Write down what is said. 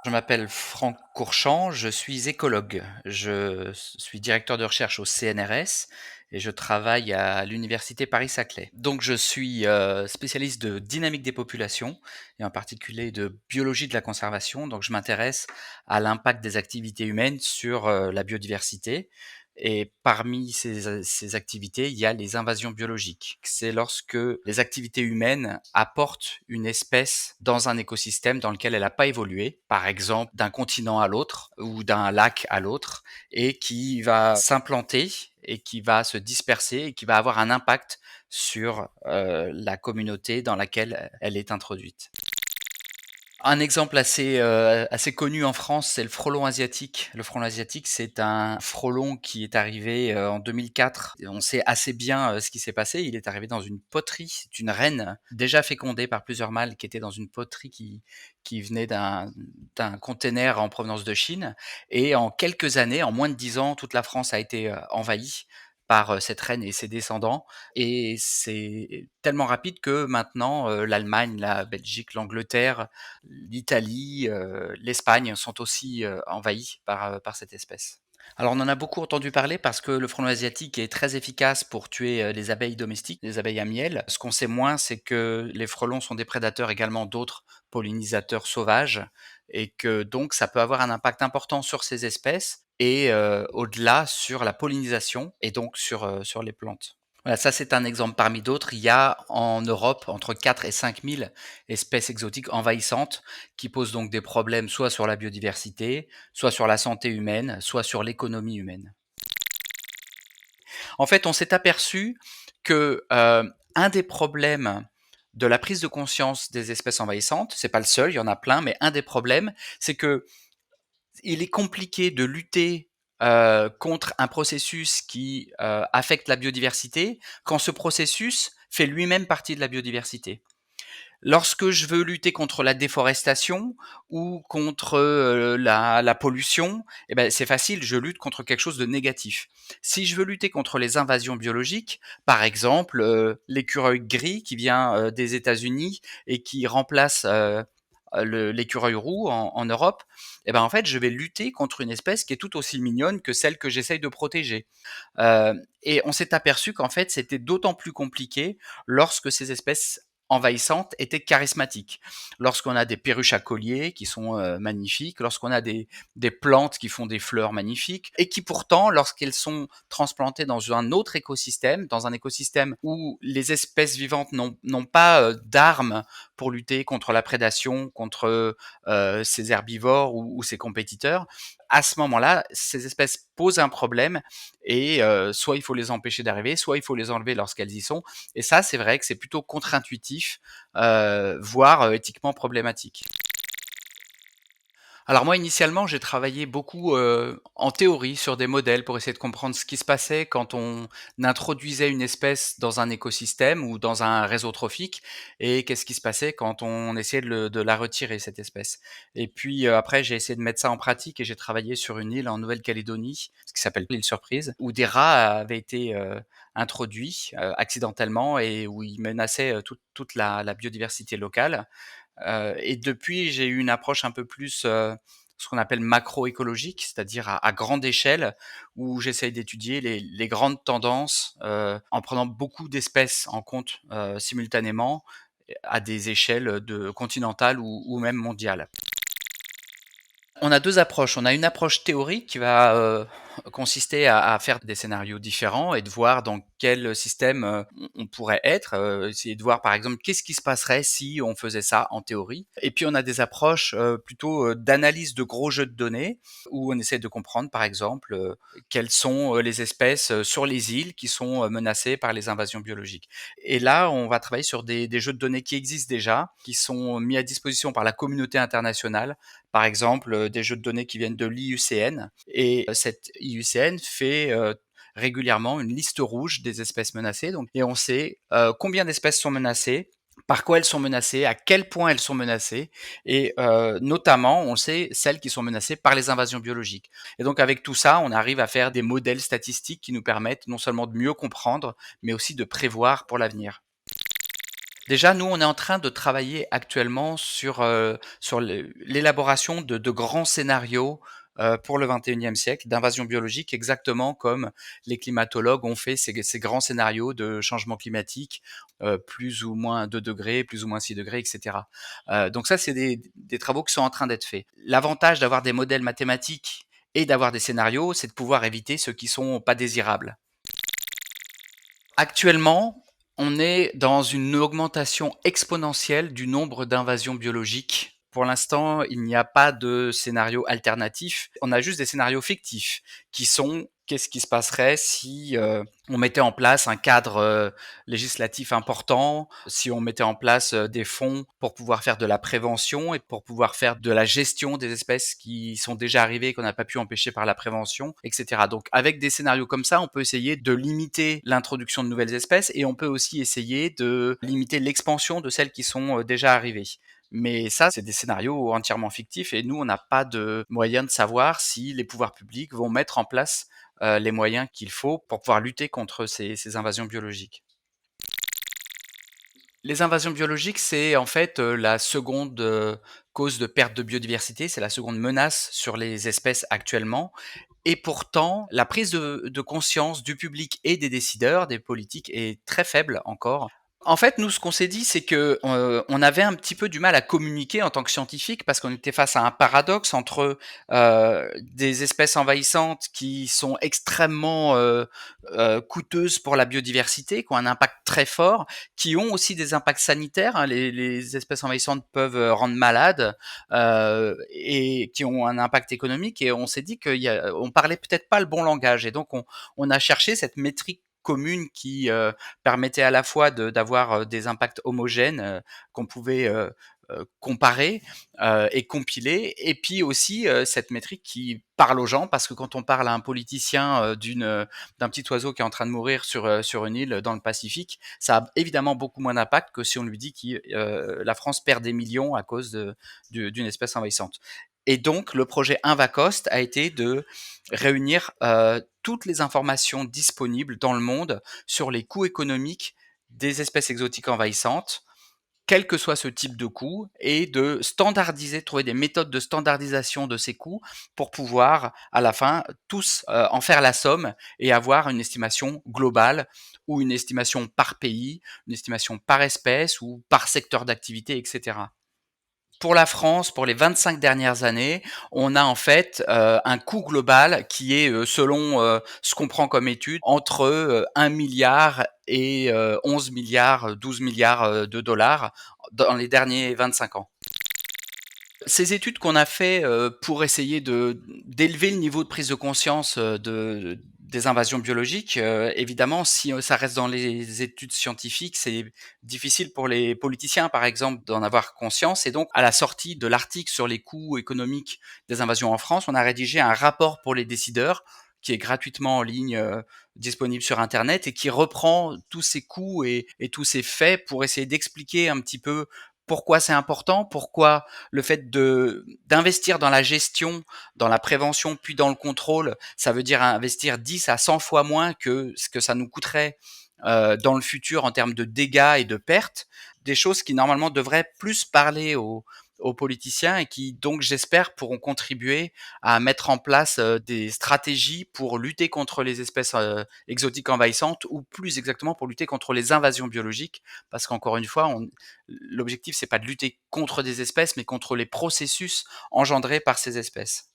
Je m'appelle Franck Courchamp, je suis écologue. Je suis directeur de recherche au CNRS et je travaille à l'université Paris-Saclay. Donc je suis spécialiste de dynamique des populations et en particulier de biologie de la conservation. Donc je m'intéresse à l'impact des activités humaines sur la biodiversité. Et parmi ces activités, il y a les invasions biologiques. C'est lorsque les activités humaines apportent une espèce dans un écosystème dans lequel elle n'a pas évolué, par exemple d'un continent à l'autre ou d'un lac à l'autre, et qui va s'implanter et qui va se disperser et qui va avoir un impact sur la communauté dans laquelle elle est introduite. Un exemple assez connu en France, c'est le frelon asiatique. Le frelon asiatique, c'est un frelon qui est arrivé, en 2004 et on sait assez bien, ce qui s'est passé. Il est arrivé dans une poterie, c'est une reine déjà fécondée par plusieurs mâles qui était dans une poterie qui venait d'un container en provenance de Chine et en quelques années, en moins de 10 ans, toute la France a été, envahie par, cette reine et ses descendants et c'est tellement rapide que maintenant, l'Allemagne, la Belgique, l'Angleterre, l'Italie, l'Espagne sont aussi, envahies par cette espèce. Alors on en a beaucoup entendu parler parce que le frelon asiatique est très efficace pour tuer, les abeilles domestiques, les abeilles à miel. Ce qu'on sait moins, c'est que les frelons sont des prédateurs également d'autres pollinisateurs sauvages et que donc ça peut avoir un impact important sur ces espèces et au-delà sur la pollinisation et donc sur les plantes. Voilà, ça c'est un exemple parmi d'autres. Il y a en Europe entre 4 et 5 000 espèces exotiques envahissantes qui posent donc des problèmes soit sur la biodiversité, soit sur la santé humaine, soit sur l'économie humaine. En fait, on s'est aperçu que un des problèmes de la prise de conscience des espèces envahissantes, c'est pas le seul, il y en a plein, mais un des problèmes, c'est que il est compliqué de lutter contre un processus qui affecte la biodiversité quand ce processus fait lui-même partie de la biodiversité. Lorsque je veux lutter contre la déforestation ou contre la pollution, eh ben, c'est facile, je lutte contre quelque chose de négatif. Si je veux lutter contre les invasions biologiques, par exemple l'écureuil gris qui vient des États-Unis et qui remplace l'écureuil roux en Europe, eh ben, en fait, je vais lutter contre une espèce qui est tout aussi mignonne que celle que j'essaye de protéger. Et on s'est aperçu qu'en fait, c'était d'autant plus compliqué lorsque ces espèces envahissantes étaient charismatiques. Lorsqu'on a des perruches à collier qui sont magnifiques, lorsqu'on a des plantes qui font des fleurs magnifiques, et qui pourtant, lorsqu'elles sont transplantées dans un autre écosystème, dans un écosystème où les espèces vivantes n'ont pas d'armes pour lutter contre la prédation, contre ces herbivores ou ces compétiteurs, à ce moment-là, ces espèces posent un problème et soit il faut les empêcher d'arriver, soit il faut les enlever lorsqu'elles y sont. Et ça, c'est vrai que c'est plutôt contre-intuitif, voire éthiquement problématique. Alors moi, initialement, j'ai travaillé beaucoup, en théorie sur des modèles pour essayer de comprendre ce qui se passait quand on introduisait une espèce dans un écosystème ou dans un réseau trophique et qu'est-ce qui se passait quand on essayait de la retirer, cette espèce. Et puis, après, j'ai essayé de mettre ça en pratique et j'ai travaillé sur une île en Nouvelle-Calédonie, ce qui s'appelle l'île Surprise, où des rats avaient été, introduits, accidentellement et où ils menaçaient, toute la biodiversité locale. Et depuis, j'ai eu une approche un peu plus, ce qu'on appelle macroécologique, c'est-à-dire à grande échelle, où j'essaye d'étudier les grandes tendances, en prenant beaucoup d'espèces en compte, simultanément, à des échelles de continentales ou même mondiales. On a 2 approches. On a une approche théorique qui va, consister à faire des scénarios différents et de voir dans quel système, on pourrait être, essayer de voir par exemple qu'est-ce qui se passerait si on faisait ça en théorie. Et puis on a des approches, plutôt, d'analyse de gros jeux de données où on essaie de comprendre par exemple, quelles sont, les espèces, sur les îles qui sont, menacées par les invasions biologiques. Et là, on va travailler sur des jeux de données qui existent déjà, qui sont mis à disposition par la communauté internationale, par exemple, des jeux de données qui viennent de l'IUCN et cette IUCN fait, régulièrement une liste rouge des espèces menacées donc et on sait, combien d'espèces sont menacées, par quoi elles sont menacées, à quel point elles sont menacées et notamment, on sait celles qui sont menacées par les invasions biologiques et donc avec tout ça, on arrive à faire des modèles statistiques qui nous permettent non seulement de mieux comprendre, mais aussi de prévoir pour l'avenir. Déjà, nous, on est en train de travailler actuellement sur l'élaboration de grands scénarios, pour le 21e siècle, d'invasion biologique, exactement comme les climatologues ont fait ces grands scénarios de changement climatique, plus ou moins 2 degrés, plus ou moins 6 degrés, et cetera. Donc ça, c'est des travaux qui sont en train d'être faits. L'avantage d'avoir des modèles mathématiques et d'avoir des scénarios, c'est de pouvoir éviter ceux qui sont pas désirables. Actuellement, on est dans une augmentation exponentielle du nombre d'invasions biologiques. Pour l'instant, il n'y a pas de scénario alternatif. On a juste des scénarios fictifs qui sont qu'est-ce qui se passerait si on mettait en place un cadre législatif important, si on mettait en place des fonds pour pouvoir faire de la prévention et pour pouvoir faire de la gestion des espèces qui sont déjà arrivées et qu'on n'a pas pu empêcher par la prévention, etc. Donc avec des scénarios comme ça, on peut essayer de limiter l'introduction de nouvelles espèces et on peut aussi essayer de limiter l'expansion de celles qui sont déjà arrivées. Mais ça, c'est des scénarios entièrement fictifs et nous, on n'a pas de moyen de savoir si les pouvoirs publics vont mettre en place les moyens qu'il faut pour pouvoir lutter contre ces invasions biologiques. Les invasions biologiques, c'est en fait la seconde cause de perte de biodiversité, c'est la seconde menace sur les espèces actuellement. Et pourtant, la prise de conscience du public et des décideurs, des politiques, est très faible encore. En fait, nous, ce qu'on s'est dit, c'est que, on avait un petit peu du mal à communiquer en tant que scientifiques parce qu'on était face à un paradoxe entre, des espèces envahissantes qui sont extrêmement, coûteuses pour la biodiversité, qui ont un impact très fort, qui ont aussi des impacts sanitaires, hein. Les espèces envahissantes peuvent, rendre malades, et qui ont un impact économique et on s'est dit qu'on parlait peut-être pas le bon langage et donc on a cherché cette métrique commune qui, permettait à la fois d'avoir des impacts homogènes qu'on pouvait comparer et compiler, et puis aussi cette métrique qui parle aux gens, parce que quand on parle à un politicien d'un petit oiseau qui est en train de mourir sur une île dans le Pacifique, ça a évidemment beaucoup moins d'impact que si on lui dit que la France perd des millions à cause d'une espèce envahissante. Et donc, le projet Invacost a été de réunir toutes les informations disponibles dans le monde sur les coûts économiques des espèces exotiques envahissantes, quel que soit ce type de coût, et de standardiser, trouver des méthodes de standardisation de ces coûts pour pouvoir, à la fin, tous en faire la somme et avoir une estimation globale ou une estimation par pays, une estimation par espèce ou par secteur d'activité, etc. Pour la France, pour les 25 dernières années, on a en fait, un coût global qui est, selon, ce qu'on prend comme étude, entre, 1 000 000 000 et 11 000 000 000, 12 000 000 000 de dollars dans les derniers 25 ans. Ces études qu'on a fait, pour essayer d'élever le niveau de prise de conscience, des invasions biologiques, évidemment, si, ça reste dans les études scientifiques, c'est difficile pour les politiciens, par exemple, d'en avoir conscience, et donc à la sortie de l'article sur les coûts économiques des invasions en France, on a rédigé un rapport pour les décideurs qui est gratuitement en ligne, disponible sur internet, et qui reprend tous ces coûts et tous ces faits pour essayer d'expliquer un petit peu pourquoi c'est important, pourquoi le fait d'investir dans la gestion, dans la prévention, puis dans le contrôle, ça veut dire investir 10 à 100 fois moins que ce que ça nous coûterait dans le futur en termes de dégâts et de pertes, des choses qui normalement devraient plus parler aux politiciens et qui donc j'espère pourront contribuer à mettre en place des stratégies pour lutter contre les espèces exotiques envahissantes, ou plus exactement pour lutter contre les invasions biologiques, parce qu'encore une fois, l'objectif c'est pas de lutter contre des espèces mais contre les processus engendrés par ces espèces.